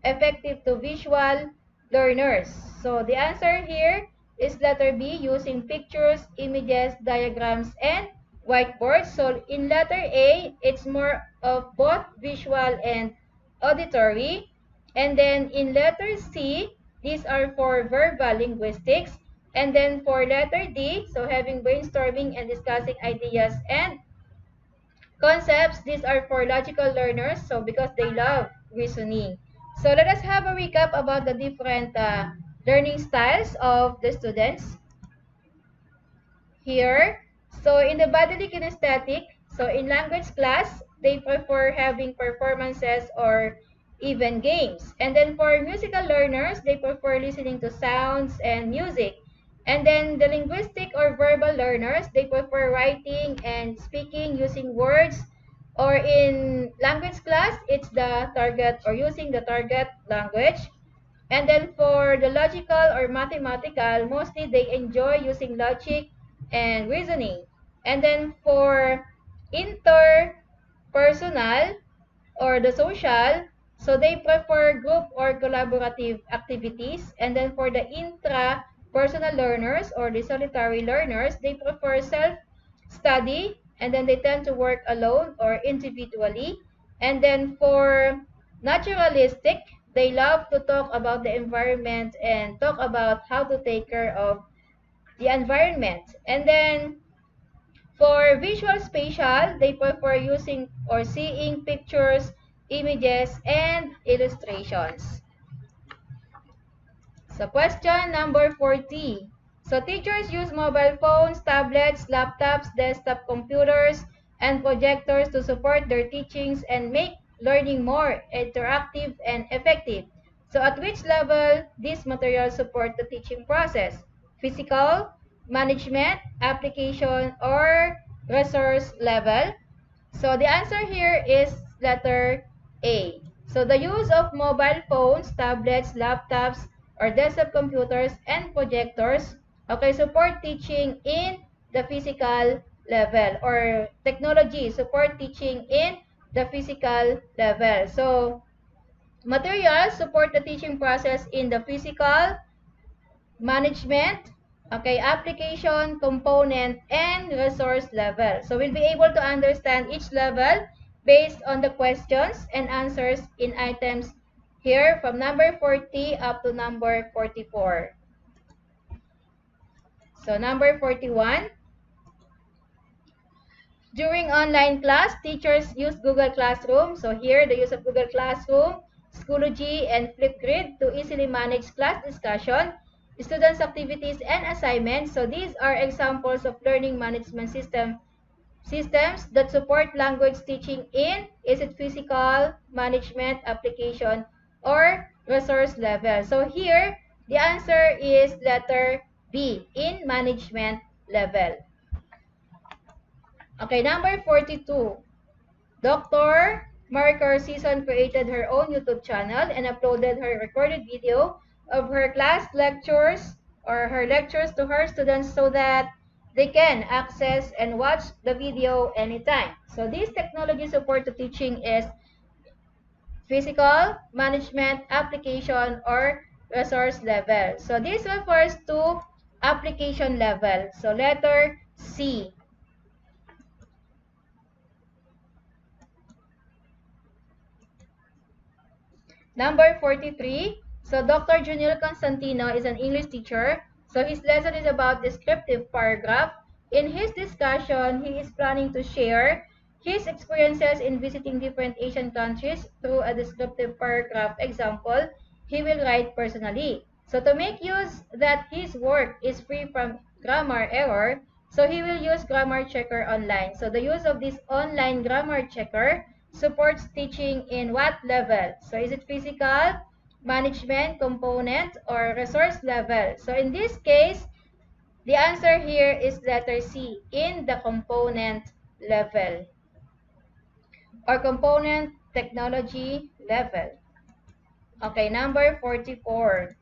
effective to visual learners? So the answer here is letter B, using pictures, images, diagrams, and whiteboards. So in letter A, it's more of both visual and auditory. And then in letter C, these are for verbal linguistics. And then for letter D, so having brainstorming and discussing ideas and concepts, these are for logical learners, so because they love reasoning. So let us have a recap about the different learning styles of the students here. So in the bodily kinesthetic, so in language class, they prefer having performances or even games. And then for musical learners, they prefer listening to sounds and music. And then the linguistic or verbal learners, they prefer writing and speaking using words. Or in language class, it's the target or using the target language. And then for the logical or mathematical, mostly they enjoy using logic and reasoning. And then for interpersonal or the social, so they prefer group or collaborative activities. And then for the intrapersonal learners or the solitary learners, they prefer self-study, and then they tend to work alone or individually. And then for naturalistic, they love to talk about the environment and talk about how to take care of the environment. And then for visual spatial, they prefer using or seeing pictures, images, and illustrations. So question number 40. So teachers use mobile phones, tablets, laptops, desktop computers, and projectors to support their teachings and make learning more interactive and effective. So at which level these materials support the teaching process? Physical, management, application, or resource level? So the answer here is letter A. So the use of mobile phones, tablets, laptops, or desktop computers and projectors, okay, support teaching in the physical level, or technology support teaching in the physical level. So materials support the teaching process in the physical, management, okay, application, component, and resource level. So we'll be able to understand each level based on the questions and answers in items here from number 40 up to number 44. So number 41. During online class, teachers use Google Classroom. So here, the use of Google Classroom, Schoology, and Flipgrid to easily manage class discussion, students' activities, and assignments. So these are examples of learning management systems that support language teaching in, is it physical, management, application, or resource level. So here, the answer is letter B, in management level. Okay, number 42. Dr. Marker Season created her own YouTube channel and uploaded her recorded video of her class lectures or her lectures to her students so that they can access and watch the video anytime. So this technology support to teaching is physical, management, application, or resource level. So this refers to application level. So letter C. Number 43. So Dr. Juniel Constantino is an English teacher. So his lesson is about descriptive paragraph. In his discussion, he is planning to share his experiences in visiting different Asian countries through a descriptive paragraph example he will write personally. So to make use that his work is free from grammar error, so he will use Grammar Checker Online. So the use of this online Grammar Checker supports teaching in what level? So is it physical, management, component, or resource level? So in this case, the answer here is letter C, in the component level or component technology level. Okay, number 44.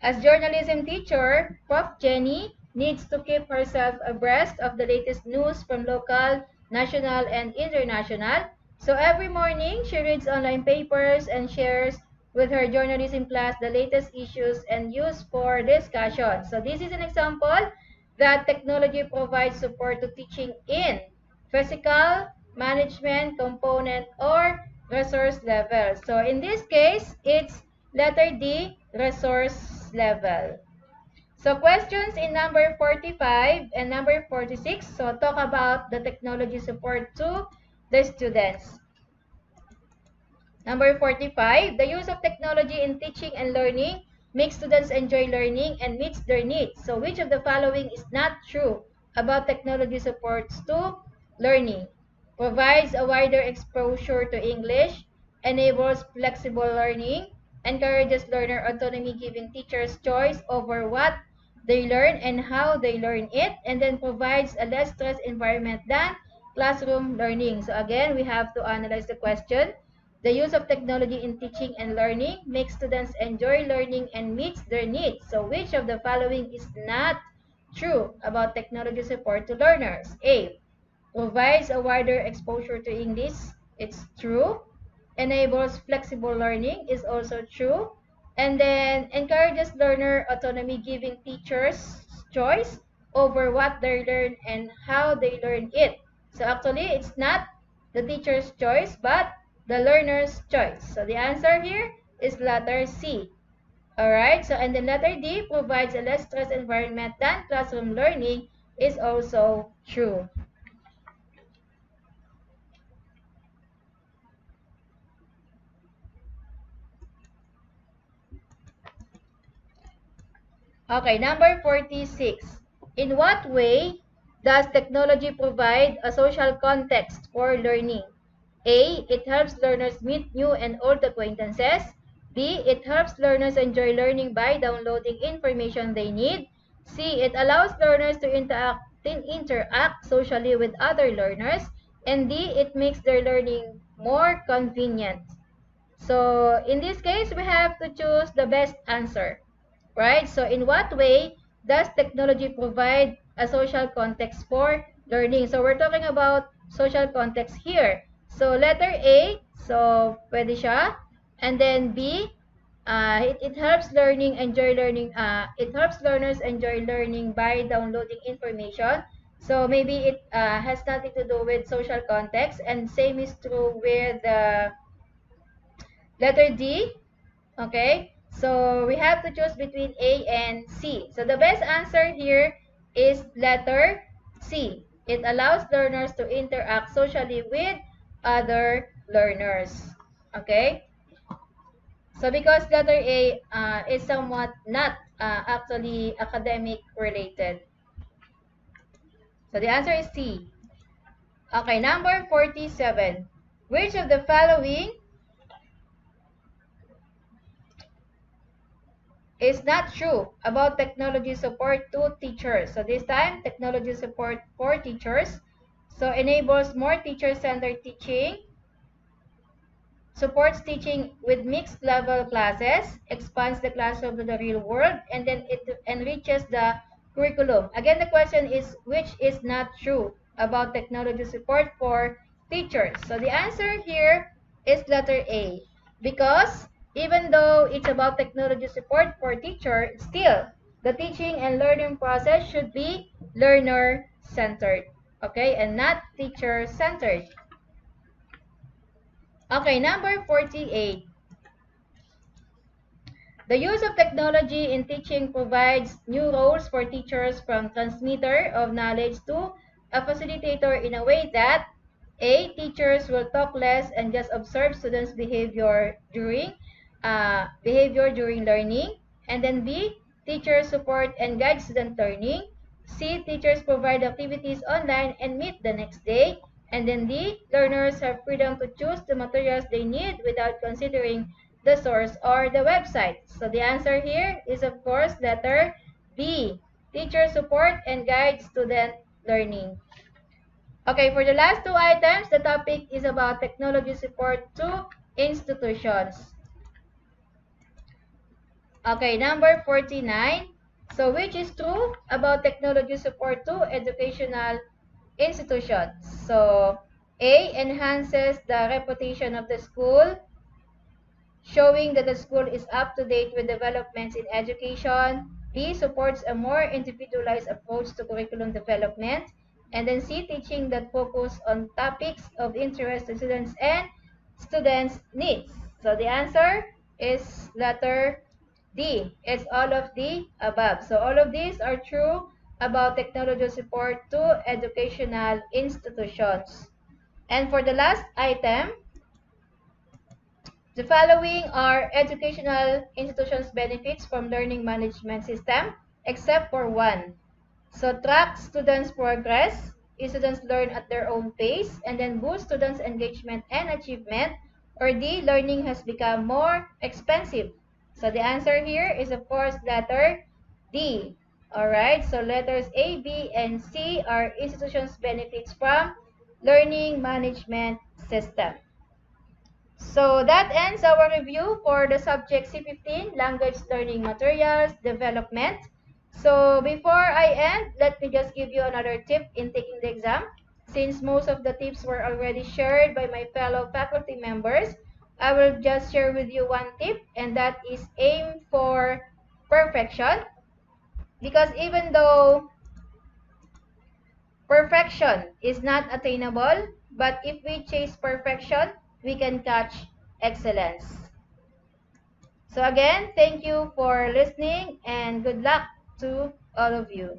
As journalism teacher, Prof. Jenny needs to keep herself abreast of the latest news from local, national, and international. So every morning, she reads online papers and shares with her journalism class the latest issues and news for discussion. So this is an example that technology provides support to teaching in physical, management, component, or resource level. So in this case, it's letter D, resource level. So questions in number 45 and number 46. So talk about the technology support to the students. Number 45, the use of technology in teaching and learning makes students enjoy learning and meets their needs. So which of the following is not true about technology supports to learning? Provides a wider exposure to English, enables flexible learning, encourages learner autonomy, giving teachers choice over what they learn and how they learn it, and then provides a less stress environment than classroom learning. So again, we have to analyze the question. The use of technology in teaching and learning makes students enjoy learning and meets their needs. So which of the following is not true about technology support to learners? A. Provides a wider exposure to English. It's true. Enables flexible learning is also true. And then encourages learner autonomy, giving teachers choice over what they learn and how they learn it. So actually, it's not the teacher's choice, but the learner's choice. So the answer here is letter C. Alright, so and the letter D, provides a less stress environment than classroom learning, is also true. Okay, number 46. In what way does technology provide a social context for learning? A. It helps learners meet new and old acquaintances. B. It helps learners enjoy learning by downloading information they need. C. It allows learners to interact socially with other learners. And D. It makes their learning more convenient. So in this case, we have to choose the best answer. Right? So in what way does technology provide a social context for learning? So we're talking about social context here. So letter A, so pwede siya. And then B, it helps it helps learners enjoy learning by downloading information. So maybe it has nothing to do with social context. And same is true with the letter D. Okay, so we have to choose between A and C. So the best answer here is letter C. It allows learners to interact socially with other learners. Okay, so because letter A is somewhat not actually academic related. So the answer is C. Okay, number 47. Which of the following is not true about technology support to teachers? So this time, technology support for teachers. So enables more teacher-centered teaching, supports teaching with mixed level classes, expands the classroom to the real world, and then it enriches the curriculum. Again, the question is which is not true about technology support for teachers? So the answer here is letter A, because even though it's about technology support for teacher, still the teaching and learning process should be learner-centered, okay, and not teacher-centered. Okay, number 48. The use of technology in teaching provides new roles for teachers, from transmitter of knowledge to a facilitator, in a way that A. Teachers will talk less and just observe students' behavior during learning. And then B. Teachers support and guide student learning. C. Teachers provide activities online and meet the next day. And then D. Learners have freedom to choose the materials they need without considering the source or the website. So the answer here is, of course, letter B. Teachers support and guide student learning. Okay, for the last two items, the topic is about technology support to institutions. Okay, number 49. So, which is true about technology support to educational institutions? So, A. Enhances the reputation of the school, showing that the school is up to date with developments in education. B. Supports a more individualized approach to curriculum development. And then C. Teaching that focus on topics of interest to students and students' needs. So the answer is letter D. It's all of the above. So all of these are true about technology support to educational institutions. And for the last item, the following are educational institutions' benefits from learning management system, except for one. So track students' progress. Students learn at their own pace, and then boost students' engagement and achievement. Or D. Learning has become more expensive. So the answer here is, of course, letter D. Alright, so letters A, B, and C are institutions' benefits from learning management system. So that ends our review for the subject C15, Language Learning Materials Development. So before I end, let me just give you another tip in taking the exam. Since most of the tips were already shared by my fellow faculty members, I will just share with you one tip, and that is aim for perfection. Because even though perfection is not attainable, but if we chase perfection, we can catch excellence. So again, thank you for listening and good luck to all of you.